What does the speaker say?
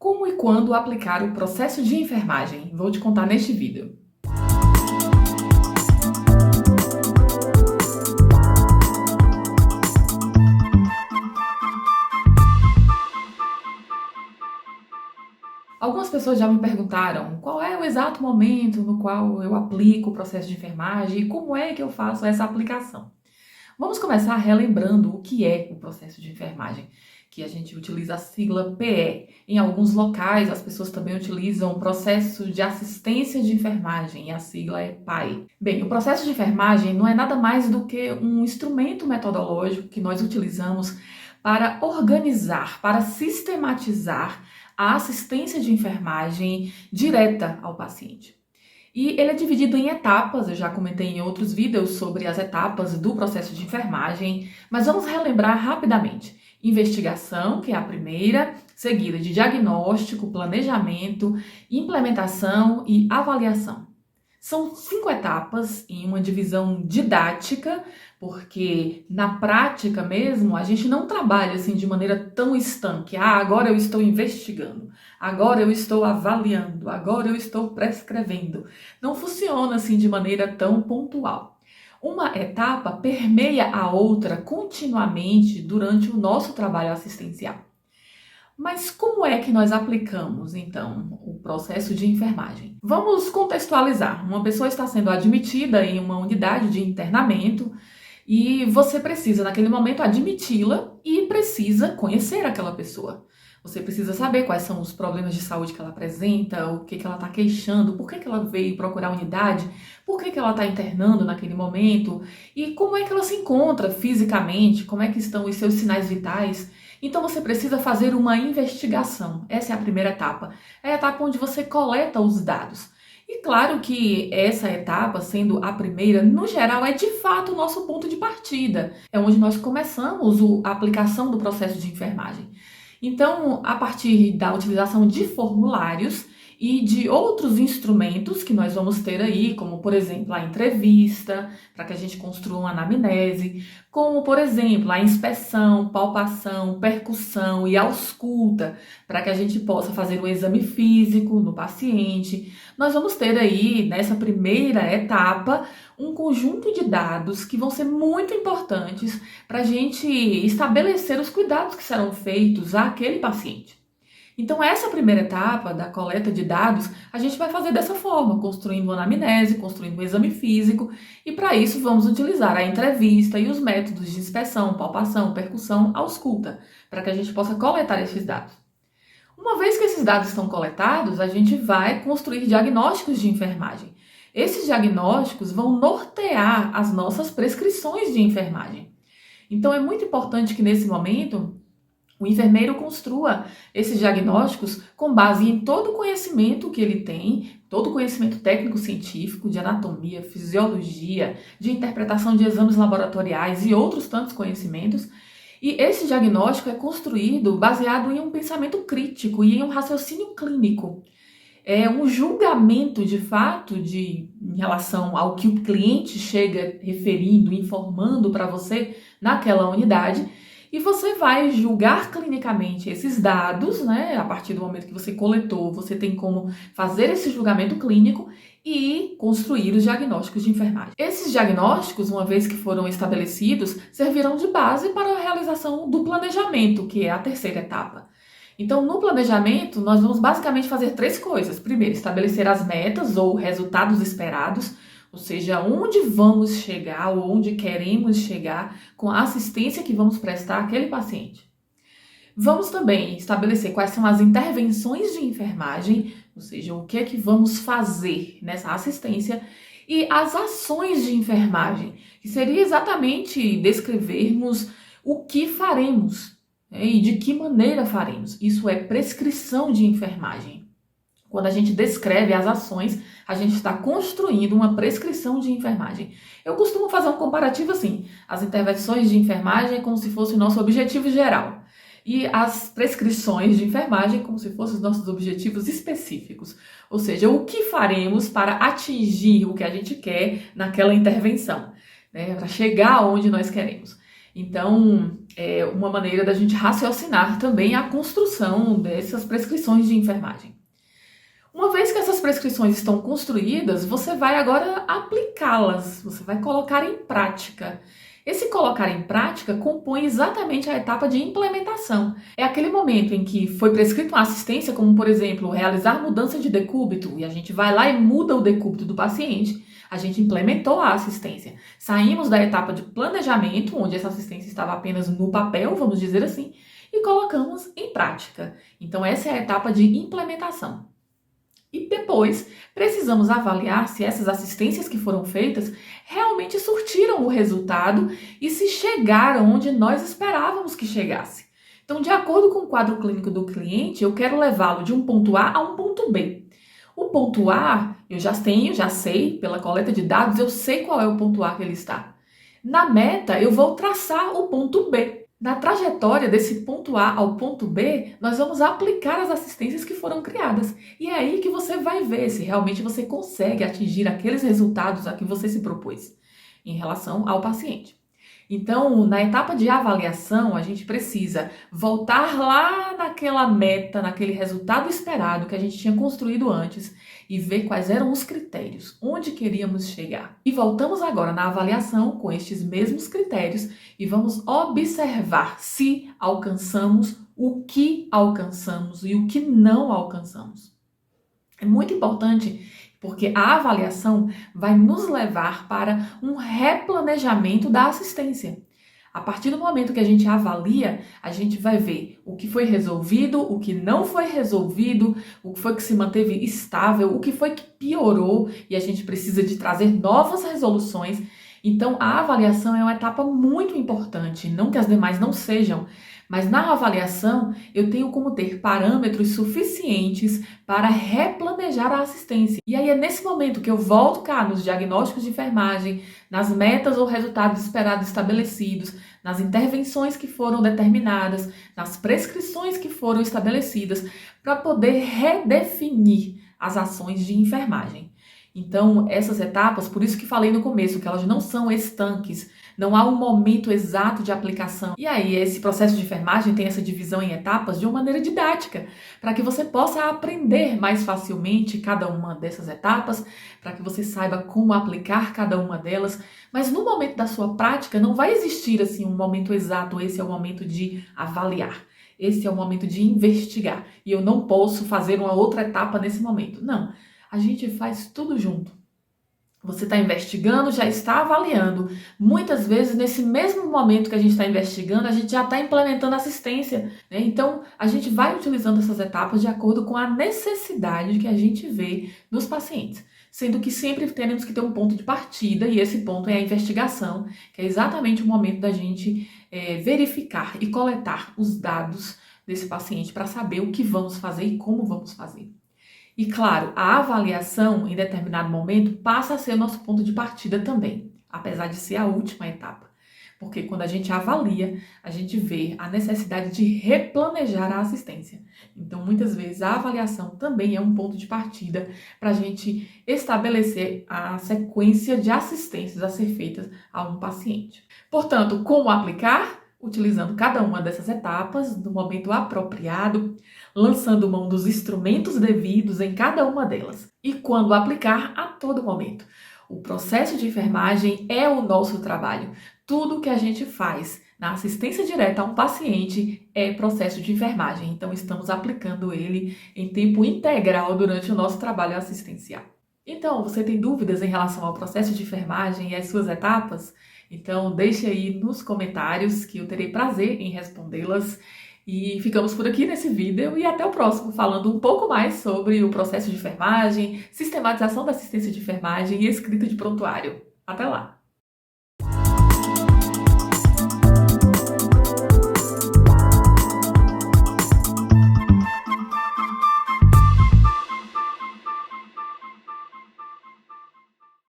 Como e quando aplicar o processo de enfermagem? Vou te contar neste vídeo. Algumas pessoas já me perguntaram qual é o exato momento no qual eu aplico o processo de enfermagem e como é que eu faço essa aplicação. Vamos começar relembrando o que é o processo de enfermagem, que a gente utiliza a sigla PE. Em alguns locais, as pessoas também utilizam o processo de assistência de enfermagem, e a sigla é PAE. Bem, o processo de enfermagem não é nada mais do que um instrumento metodológico que nós utilizamos para organizar, para sistematizar a assistência de enfermagem direta ao paciente. E ele é dividido em etapas, eu já comentei em outros vídeos sobre as etapas do processo de enfermagem, mas vamos relembrar rapidamente. Investigação, que é a primeira, seguida de diagnóstico, planejamento, implementação e avaliação. São 5 etapas em uma divisão didática, porque na prática mesmo a gente não trabalha assim de maneira tão estanque. Agora eu estou investigando, agora eu estou avaliando, agora eu estou prescrevendo. Não funciona assim de maneira tão pontual. Uma etapa permeia a outra continuamente durante o nosso trabalho assistencial. Mas como é que nós aplicamos, então, o processo de enfermagem? Vamos contextualizar. Uma pessoa está sendo admitida em uma unidade de internamento e você precisa, naquele momento, admiti-la e precisa conhecer aquela pessoa. Você precisa saber quais são os problemas de saúde que ela apresenta, o que ela está queixando, por que ela veio procurar a unidade, por que ela está internando naquele momento e como é que ela se encontra fisicamente, como é que estão os seus sinais vitais. Então você precisa fazer uma investigação. Essa é a primeira etapa. É a etapa onde você coleta os dados. E claro que essa etapa, sendo a primeira, no geral, é de fato o nosso ponto de partida. É onde nós começamos a aplicação do processo de enfermagem. Então, a partir da utilização de formulários e de outros instrumentos que nós vamos ter aí, como, por exemplo, a entrevista, para que a gente construa uma anamnese, como, por exemplo, a inspeção, palpação, percussão e ausculta, para que a gente possa fazer um exame físico no paciente. Nós vamos ter aí, nessa primeira etapa, um conjunto de dados que vão ser muito importantes para a gente estabelecer os cuidados que serão feitos àquele paciente. Então, essa primeira etapa da coleta de dados, a gente vai fazer dessa forma, construindo uma anamnese, construindo um exame físico, e para isso vamos utilizar a entrevista e os métodos de inspeção, palpação, percussão, ausculta, para que a gente possa coletar esses dados. Uma vez que esses dados estão coletados, a gente vai construir diagnósticos de enfermagem. Esses diagnósticos vão nortear as nossas prescrições de enfermagem. Então, é muito importante que nesse momento o enfermeiro construa esses diagnósticos com base em todo o conhecimento que ele tem, todo o conhecimento técnico-científico de anatomia, fisiologia, de interpretação de exames laboratoriais e outros tantos conhecimentos. E esse diagnóstico é construído baseado em um pensamento crítico e em um raciocínio clínico. É um julgamento de fato em relação ao que o cliente chega referindo, informando para você naquela unidade. E você vai julgar clinicamente esses dados, né? A partir do momento que você coletou, você tem como fazer esse julgamento clínico e construir os diagnósticos de enfermagem. Esses diagnósticos, uma vez que foram estabelecidos, servirão de base para a realização do planejamento, que é a terceira etapa. Então, no planejamento, nós vamos basicamente fazer 3 coisas. Primeiro, estabelecer as metas ou resultados esperados, ou seja, onde vamos chegar ou onde queremos chegar com a assistência que vamos prestar àquele paciente. Vamos também estabelecer quais são as intervenções de enfermagem, ou seja, o que é que vamos fazer nessa assistência, e as ações de enfermagem, que seria exatamente descrevermos o que faremos, né, e de que maneira faremos. Isso é prescrição de enfermagem. Quando a gente descreve as ações, a gente está construindo uma prescrição de enfermagem. Eu costumo fazer um comparativo assim: as intervenções de enfermagem é como se fosse o nosso objetivo geral e as prescrições de enfermagem como se fossem os nossos objetivos específicos. Ou seja, o que faremos para atingir o que a gente quer naquela intervenção, né, para chegar onde nós queremos. Então, é uma maneira da gente raciocinar também a construção dessas prescrições de enfermagem. Uma vez que essas prescrições estão construídas, você vai agora aplicá-las, você vai colocar em prática. Esse colocar em prática compõe exatamente a etapa de implementação. É aquele momento em que foi prescrito uma assistência, como por exemplo, realizar mudança de decúbito, e a gente vai lá e muda o decúbito do paciente. A gente implementou a assistência. Saímos da etapa de planejamento, onde essa assistência estava apenas no papel, vamos dizer assim, e colocamos em prática. Então essa é a etapa de implementação. E depois, precisamos avaliar se essas assistências que foram feitas realmente surtiram o resultado e se chegaram onde nós esperávamos que chegasse. Então, de acordo com o quadro clínico do cliente, eu quero levá-lo de um ponto A a um ponto B. O ponto A, eu já sei, pela coleta de dados, eu sei qual é o ponto A que ele está. Na meta, eu vou traçar o ponto B. Na trajetória desse ponto A ao ponto B, nós vamos aplicar as assistências que foram criadas. E é aí que você vai ver se realmente você consegue atingir aqueles resultados a que você se propôs em relação ao paciente. Então, na etapa de avaliação, a gente precisa voltar lá naquela meta, naquele resultado esperado que a gente tinha construído antes e ver quais eram os critérios, onde queríamos chegar. E voltamos agora na avaliação com estes mesmos critérios e vamos observar se alcançamos o que alcançamos e o que não alcançamos. É muito importante porque a avaliação vai nos levar para um replanejamento da assistência. A partir do momento que a gente avalia, a gente vai ver o que foi resolvido, o que não foi resolvido, o que foi que se manteve estável, o que foi que piorou e a gente precisa de trazer novas resoluções. Então, a avaliação é uma etapa muito importante, não que as demais não sejam, mas na avaliação eu tenho como ter parâmetros suficientes para replanejar a assistência. E aí é nesse momento que eu volto cá nos diagnósticos de enfermagem, nas metas ou resultados esperados estabelecidos, nas intervenções que foram determinadas, nas prescrições que foram estabelecidas, para poder redefinir as ações de enfermagem. Então, essas etapas, por isso que falei no começo, que elas não são estanques, não há um momento exato de aplicação. E aí, esse processo de enfermagem tem essa divisão em etapas de uma maneira didática, para que você possa aprender mais facilmente cada uma dessas etapas, para que você saiba como aplicar cada uma delas. Mas no momento da sua prática, não vai existir assim um momento exato, esse é o momento de avaliar. Esse é o momento de investigar. E eu não posso fazer uma outra etapa nesse momento. Não. A gente faz tudo junto. Você está investigando, já está avaliando. Muitas vezes, nesse mesmo momento que a gente está investigando, a gente já está implementando assistência, né? Então, a gente vai utilizando essas etapas de acordo com a necessidade que a gente vê nos pacientes. Sendo que sempre temos que ter um ponto de partida, e esse ponto é a investigação, que é exatamente o momento da gente verificar e coletar os dados desse paciente para saber o que vamos fazer e como vamos fazer. E claro, a avaliação em determinado momento passa a ser o nosso ponto de partida também, apesar de ser a última etapa. Porque quando a gente avalia, a gente vê a necessidade de replanejar a assistência. Então, muitas vezes, a avaliação também é um ponto de partida para a gente estabelecer a sequência de assistências a ser feitas a um paciente. Portanto, como aplicar? Utilizando cada uma dessas etapas no momento apropriado, lançando mão dos instrumentos devidos em cada uma delas e quando aplicar a todo momento. O processo de enfermagem é o nosso trabalho. Tudo que a gente faz na assistência direta a um paciente é processo de enfermagem, então estamos aplicando ele em tempo integral durante o nosso trabalho assistencial. Então, você tem dúvidas em relação ao processo de enfermagem e as suas etapas? Então, deixe aí nos comentários que eu terei prazer em respondê-las. E ficamos por aqui nesse vídeo e até o próximo, falando um pouco mais sobre o processo de enfermagem, sistematização da assistência de enfermagem e escrita de prontuário. Até lá!